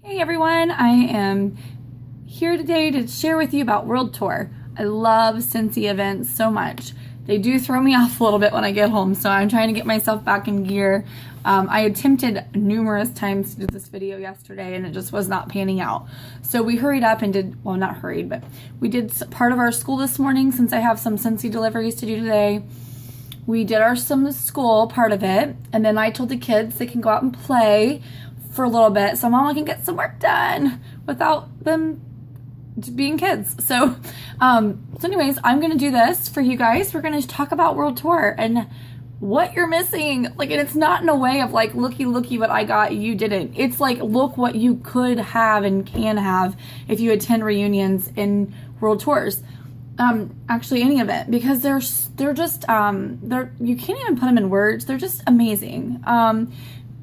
Hey everyone, I am here today to share with you about World Tour. I love Scentsy events so much. They do throw me off a little bit when I get home, so I'm trying to get myself back in gear. I attempted numerous times to do this video yesterday and it just was not panning out. So we hurried up and did, well, not hurried, but we did part of our school this morning since I have some Scentsy deliveries to do today. We did some school part of it, and then I told the kids they can go out and play for a little bit so Mama can get some work done without them being kids. So anyways, I'm gonna do this for you guys. We're gonna talk about World Tour and what you're missing. Like, and it's not in a way of like, looky what I got, you didn't. It's like, look what you could have and can have if you attend reunions in World Tours. Actually any event, because they're just you can't even put them in words. They're just amazing.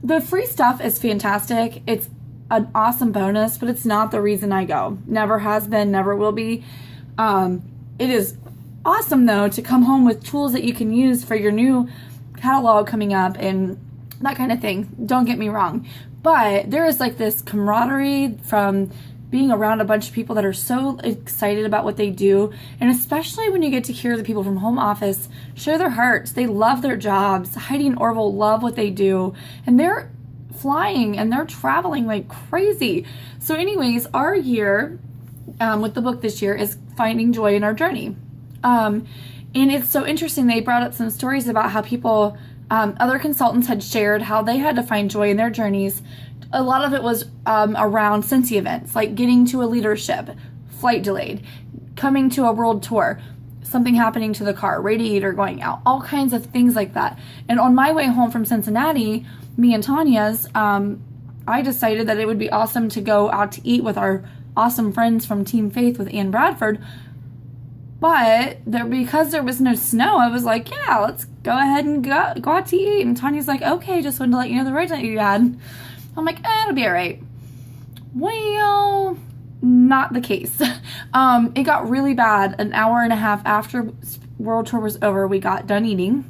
The free stuff is fantastic. It's an awesome bonus, but it's not the reason I go. Never has been, never will be. It is awesome though to come home with tools that you can use for your new catalog coming up and that kind of thing. Don't get me wrong, but there is like this camaraderie from being around a bunch of people that are so excited about what they do, and especially when you get to hear the people from home office share their hearts. They love their jobs. Heidi and Orville love what they do, and they're flying and they're traveling like crazy. So anyways, our year with the book this year is Finding Joy in Our Journey. And it's so interesting. They brought up some stories about how people, other consultants had shared how they had to find joy in their journeys. A lot of it was around Scentsy events, like getting to a leadership, flight delayed, coming to a world tour, something happening to the car, radiator going out, all kinds of things like that. And on my way home from Cincinnati, me and Tanya's, I decided that it would be awesome to go out to eat with our awesome friends from Team Faith with Ann Bradford. But because there was no snow, I was like, yeah, let's go ahead and go out to eat. And Tanya's like, okay, just wanted to let you know the road that you had. I'm like, it'll be all right. Well, not the case. It got really bad. An hour and a half after World Tour was over, we got done eating.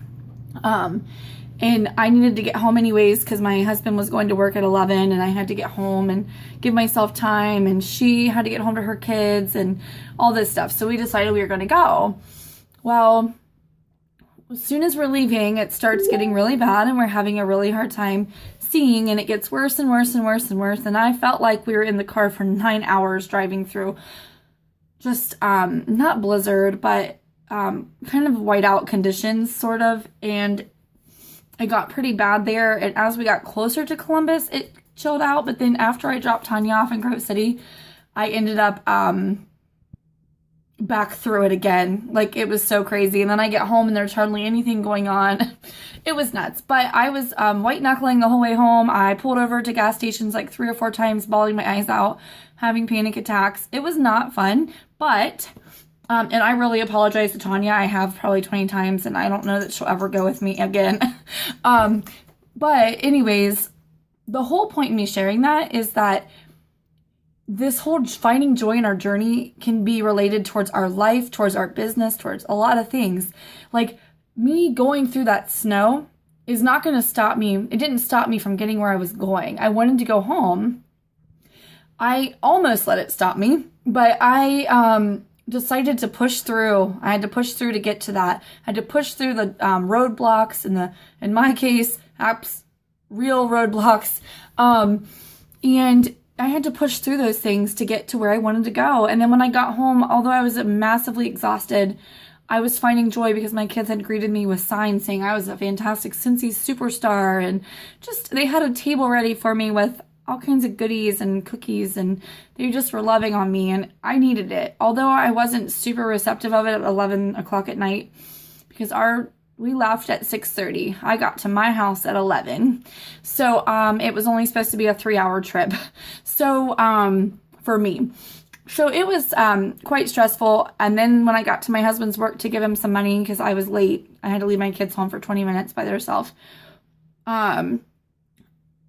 And I needed to get home anyways because my husband was going to work at 11 and I had to get home and give myself time, and she had to get home to her kids and all this stuff. So we decided we were going to go. Well, as soon as we're leaving, it starts getting really bad and we're having a really hard time seeing, and it gets worse and worse and worse and worse. And I felt like we were in the car for 9 hours driving through just not blizzard, but kind of whiteout conditions sort of. And it got pretty bad there. And as we got closer to Columbus, it chilled out. But then after I dropped Tanya off in Grove City, I ended up back through it again. Like, it was so crazy. And then I get home and there's hardly anything going on. It was nuts. But I was white knuckling the whole way home. I pulled over to gas stations like 3 or 4 times, bawling my eyes out, having panic attacks. It was not fun, but and I really apologize to Tanya. I have probably 20 times, and I don't know that she'll ever go with me again. But anyways, the whole point in me sharing that is that this whole finding joy in our journey can be related towards our life, towards our business, towards a lot of things. Like, me going through that snow is not going to stop me. It didn't stop me from getting where I was going. I wanted to go home. I almost let it stop me, but I decided to push through. I had to push through to get to that. I had to push through the roadblocks, in my case, real roadblocks. And I had to push through those things to get to where I wanted to go. And then when I got home, although I was massively exhausted, I was finding joy because my kids had greeted me with signs saying I was a fantastic Scentsy superstar. And just, they had a table ready for me with all kinds of goodies and cookies, and they just were loving on me, and I needed it. Although I wasn't super receptive of it at 11 o'clock at night, because we left at 6:30. I got to my house at 11. So it was only supposed to be a 3-hour trip. So for me. So it was quite stressful. And then when I got to my husband's work to give him some money because I was late, I had to leave my kids home for 20 minutes by themselves.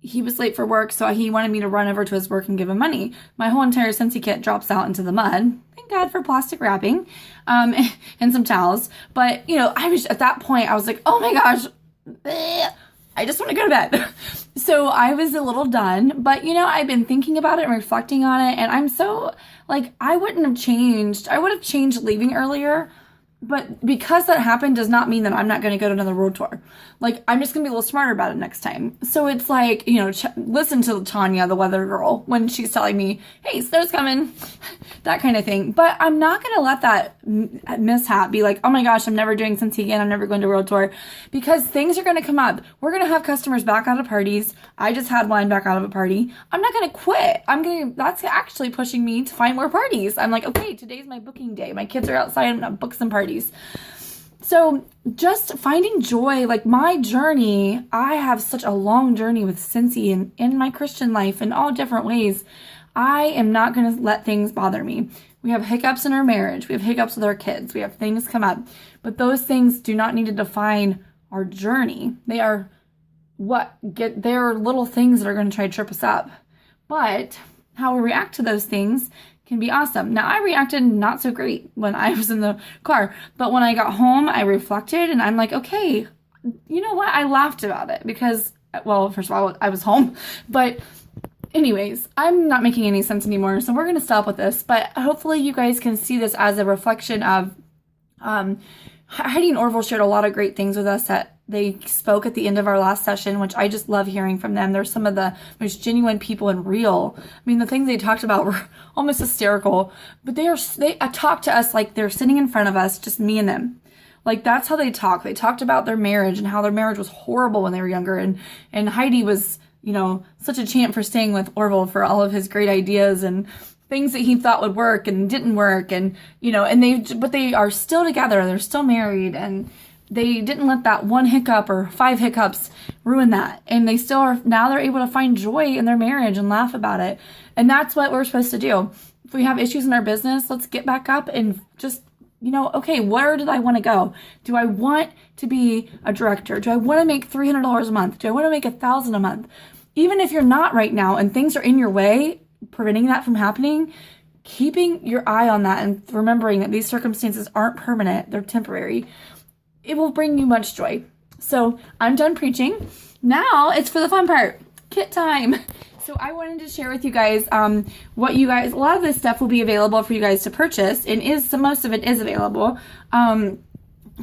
He was late for work, so he wanted me to run over to his work and give him money. My whole entire Scentsy kit drops out into the mud. Thank God for plastic wrapping and some towels. But, you know, I was at that point, I was like, oh my gosh, bleh. I just want to go to bed. So I was a little done, but I've been thinking about it and reflecting on it, and I'm so, like, I would have changed leaving earlier, but because that happened does not mean that I'm not going to go to another world tour. Like, I'm just going to be a little smarter about it next time. So it's like, listen to Tanya, the weather girl, when she's telling me, hey, snow's coming, that kind of thing. But I'm not going to let that mishap be like, oh my gosh, I'm never doing Scentsy again. I'm never going to world tour, because things are going to come up. We're going to have customers back out of parties. I just had one back out of a party. I'm not going to quit. That's actually pushing me to find more parties. I'm like, okay, today's my booking day. My kids are outside. I'm going to book some parties. So just finding joy, like my journey, I have such a long journey with Scentsy and in my Christian life in all different ways. I am not going to let things bother me. We have hiccups in our marriage. We have hiccups with our kids. We have things come up. But those things do not need to define our journey. They are they're little things that are going to try to trip us up. But how we react to those things can be awesome. Now, I reacted not so great when I was in the car, but when I got home, I reflected and I'm like, okay, you know what? I laughed about it because, well, first of all, I was home, but anyways, I'm not making any sense anymore, so we're going to stop with this, but hopefully you guys can see this as a reflection of, Heidi and Orville shared a lot of great things with us that they spoke at the end of our last session, which I just love hearing from them. They're some of the most genuine people and real. I mean, the things they talked about were almost hysterical, but they talk to us like they're sitting in front of us, just me and them. Like, that's how they talk. They talked about their marriage and how their marriage was horrible when they were younger. And Heidi was, such a champ for staying with Orville for all of his great ideas and things that he thought would work and didn't work. And, but they are still together. They're still married, and they didn't let that one hiccup or 5 hiccups ruin that. And they still are, now they're able to find joy in their marriage and laugh about it. And that's what we're supposed to do. If we have issues in our business, let's get back up and just, okay, where did I want to go? Do I want to be a director? Do I want to make $300 a month? Do I want to make $1,000 a month? Even if you're not right now and things are in your way, preventing that from happening, keeping your eye on that and remembering that these circumstances aren't permanent, they're temporary, it will bring you much joy. So I'm done preaching. Now it's for the fun part, kit time. So I wanted to share with you guys a lot of this stuff will be available for you guys to purchase, and most of it is available to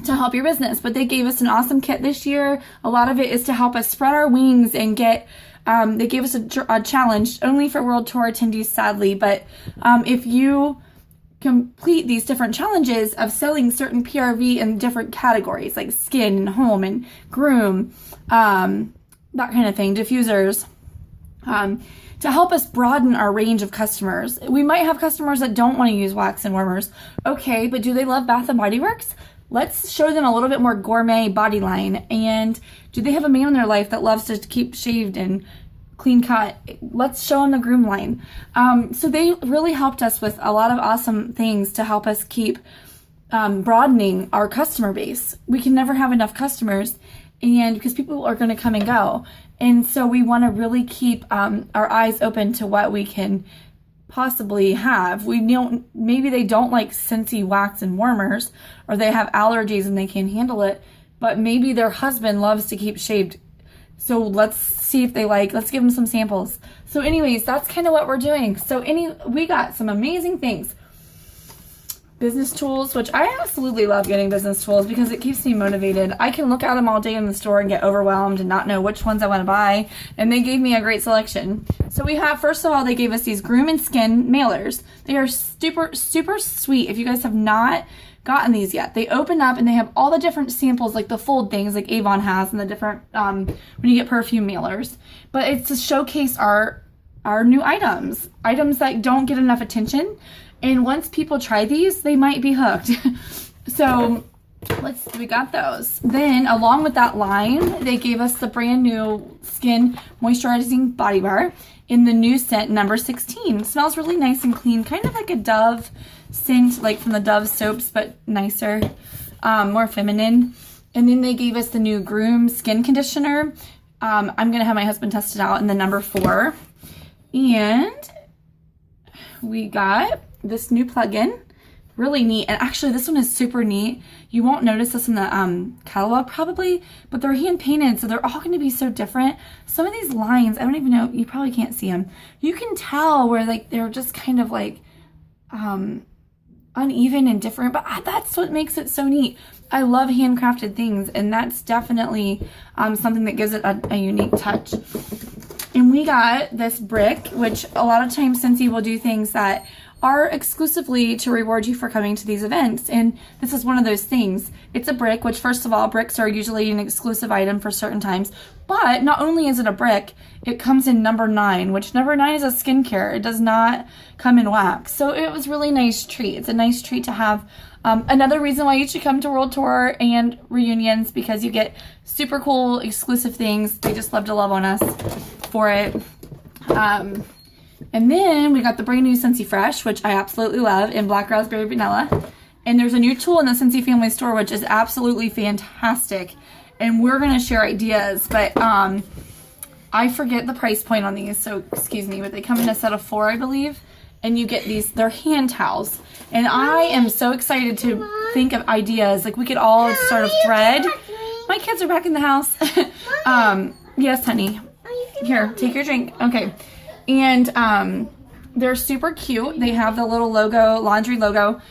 help your business. But they gave us an awesome kit this year. A lot of it is to help us spread our wings and get, they gave us a challenge only for World Tour attendees, sadly, but if you complete these different challenges of selling certain PRV in different categories like skin and home and groom, that kind of thing, diffusers, to help us broaden our range of customers. We might have customers that don't want to use wax and warmers. Okay, but do they love Bath & Body Works? Let's show them a little bit more gourmet body line. And do they have a man in their life that loves to keep shaved and clean cut? Let's show them the groom line. So they really helped us with a lot of awesome things to help us keep broadening our customer base. We can never have enough customers, and because people are going to come and go. And so we want to really keep our eyes open to what we can possibly have. Maybe they don't like Scentsy wax and warmers, or they have allergies and they can't handle it, but maybe their husband loves to keep shaved. So let's see if let's give them some samples. So anyways, that's kind of what we're doing. So we got some amazing things. Business tools, which I absolutely love getting business tools because it keeps me motivated. I can look at them all day in the store and get overwhelmed and not know which ones I want to buy. And they gave me a great selection. So we have, first of all, they gave us these Groom and Skin mailers. They are super, super sweet. If you guys have not gotten these yet, they open up and they have all the different samples, like the fold things like Avon has, and the different, when you get perfume mailers. But it's to showcase our new items that don't get enough attention. And once people try these, they might be hooked. So we got those. Then along with that line, they gave us the brand new Skin Moisturizing Body Bar in the new scent number 16. It smells really nice and clean, kind of like a Dove scent, like from the Dove soaps, but nicer, more feminine. And then they gave us the new Groom Skin Conditioner. I'm going to have my husband test it out in the number 4. And we got this new plug-in really neat. And actually this one is super neat. You won't notice this in the catalog probably, but they're hand painted, so they're all going to be so different. Some of these lines, I don't even know, you probably can't see them. You can tell where like they're just kind of like uneven and different, but that's what makes it so neat. I love handcrafted things, and that's definitely something that gives it a unique touch. And we got this brick, which a lot of times Scentsy will do things that are exclusively to reward you for coming to these events, and this is one of those things. It's a brick, which first of all, bricks are usually an exclusive item for certain times, but not only is it a brick, it comes in number 9, which number 9 is a skincare. It does not come in wax, so it was really nice treat. It's a nice treat to have. Another reason why you should come to World Tour and reunions, because you get super cool exclusive things. They just love to love on us for it. And then we got the brand new Scentsy Fresh, which I absolutely love, in Black Raspberry Vanilla. And there's a new tool in the Scentsy Family Store, which is absolutely fantastic. And we're going to share ideas, but I forget the price point on these, so excuse me, but they come in a set of 4, I believe. And you get these, they're hand towels. And I am so excited to think of ideas. Like we could all start a thread. My kids are back in the house. Yes, honey. Here, take your drink. Okay. And they're super cute. They have the little logo, laundry logo.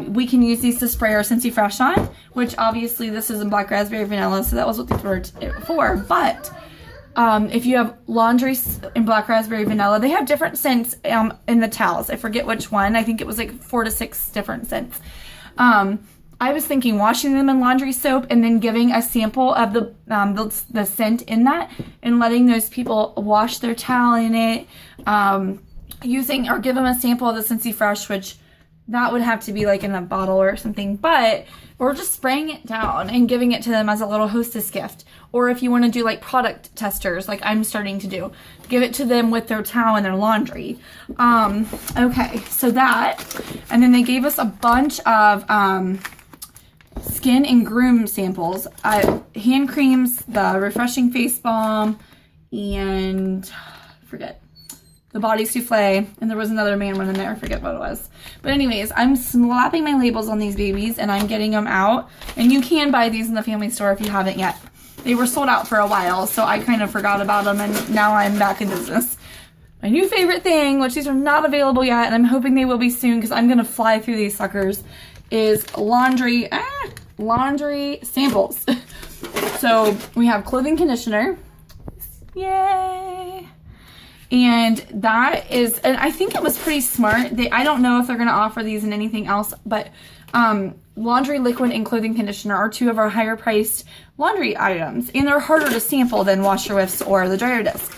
We can use these to spray our Scentsy Fresh on, which obviously this is in Black Raspberry Vanilla, so that was what these were for. But if you have laundry in Black Raspberry Vanilla, they have different scents in the towels. I forget which one. I think it was like 4 to 6 different scents. I was thinking washing them in laundry soap and then giving a sample of the scent in that and letting those people wash their towel in it, using or give them a sample of the Scentsy Fresh, which that would have to be like in a bottle or something, but we're just spraying it down and giving it to them as a little hostess gift. Or if you want to do like product testers, like I'm starting to do, give it to them with their towel and their laundry. Okay, so that, and then they gave us a bunch of skin and groom samples, hand creams, the refreshing face balm, and I forget, the body souffle, and there was another man one in there, I forget what it was. But anyways, I'm slapping my labels on these babies and I'm getting them out, and you can buy these in the family store if you haven't yet. They were sold out for a while, so I kind of forgot about them, and now I'm back in business. My new favorite thing, which these are not available yet, and I'm hoping they will be soon because I'm going to fly through these suckers, is laundry samples. So we have clothing conditioner. Yay! And that is, and I think it was pretty smart. I don't know if they're going to offer these in anything else, but laundry liquid and clothing conditioner are 2 of our higher priced laundry items, and they're harder to sample than washer whiffs or the dryer disc.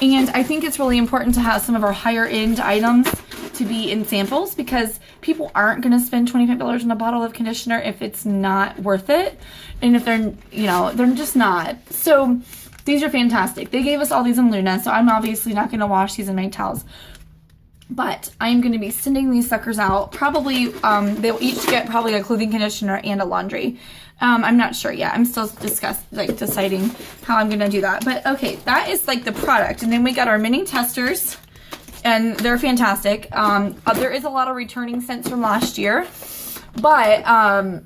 And I think it's really important to have some of our higher end items to be in samples, because people aren't going to spend $25 on a bottle of conditioner if it's not worth it, and if they're, you know, they're just not. So these are fantastic. They gave us all these in Luna, so I'm obviously not going to wash these in my towels. But I'm going to be sending these suckers out. Probably, they'll each get probably a clothing conditioner and a laundry. I'm not sure yet. I'm still deciding how I'm going to do that. But okay, that is like the product. And then we got our mini testers, and they're fantastic. There is a lot of returning scents from last year, but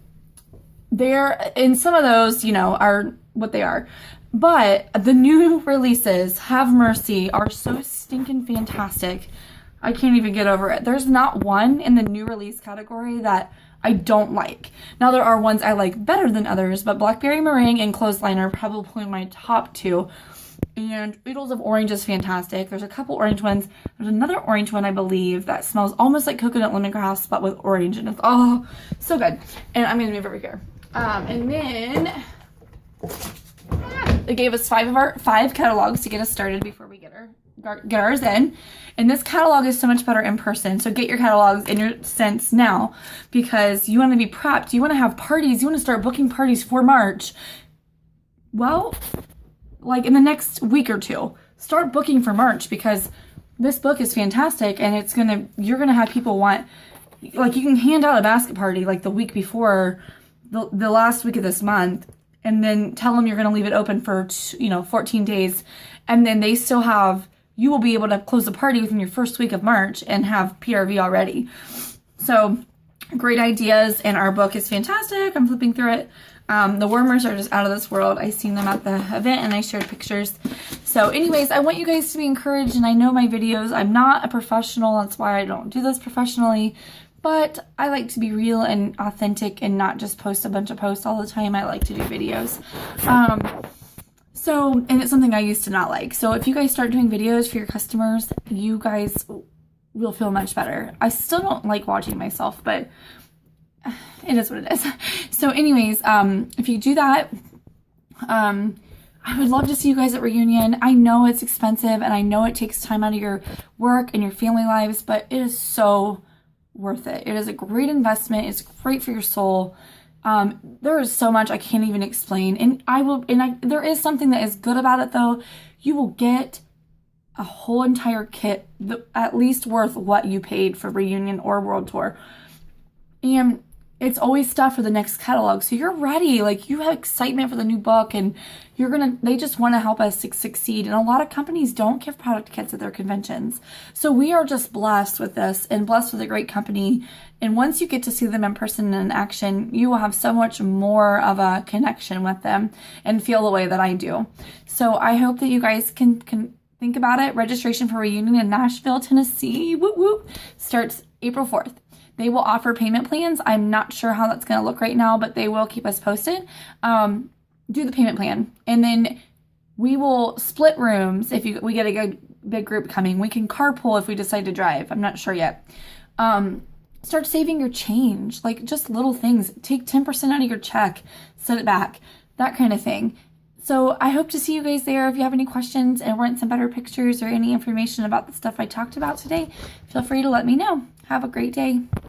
they're, in some of those, you know, are what they are. But the new releases, have mercy, are so stinking fantastic. I can't even get over it. There's not one in the new release category that I don't like. Now, there are ones I like better than others, but Blackberry Meringue and Clothesline are probably my top 2. And Oodles of Orange is fantastic. There's a couple orange ones. There's another orange one, I believe, that smells almost like coconut lemongrass, but with orange. And it's, oh, so good. And I'm going to move over here. And then they gave us 5 catalogs to get us started before we get ours in. And this catalog is so much better in person. So get your catalogs and your scents now, because you want to be prepped. You want to have parties. You want to start booking parties for March. Well, like in the next week or 2, start booking for March, because this book is fantastic, and you're gonna have people want, like, you can hand out a basket party like the week before the last week of this month, and then tell them you're gonna leave it open for 14 days, and then they still have, you will be able to close the party within your first week of March and have PRV already. So great ideas, and our book is fantastic. I'm flipping through it. The warmers are just out of this world. I seen them at the event and I shared pictures. So anyways, I want you guys to be encouraged, and I know my videos, I'm not a professional. That's why I don't do this professionally, but I like to be real and authentic and not just post a bunch of posts all the time. I like to do videos. And it's something I used to not like. So if you guys start doing videos for your customers, you guys will feel much better. I still don't like watching myself, but it is what it is. So anyways, if you do that, I would love to see you guys at reunion. I know it's expensive and I know it takes time out of your work and your family lives, but it is so worth it. It is a great investment. It's great for your soul. There is so much I can't even explain. And there is something that is good about it though. You will get a whole entire kit, at least worth what you paid for reunion or world tour. And it's always stuff for the next catalog. So you're ready. Like, you have excitement for the new book, and they just want to help us succeed. And a lot of companies don't give product kits at their conventions. So we are just blessed with this and blessed with a great company. And once you get to see them in person and in action, you will have so much more of a connection with them and feel the way that I do. So I hope that you guys can think about it. Registration for reunion in Nashville, Tennessee, whoop whoop, starts April 4th. They will offer payment plans. I'm not sure how that's going to look right now, but they will keep us posted. Do the payment plan. And then we will split rooms if we get a good big group coming. We can carpool if we decide to drive. I'm not sure yet. Start saving your change, like just little things. Take 10% out of your check, set it back, that kind of thing. So I hope to see you guys there. If you have any questions and want some better pictures or any information about the stuff I talked about today, feel free to let me know. Have a great day.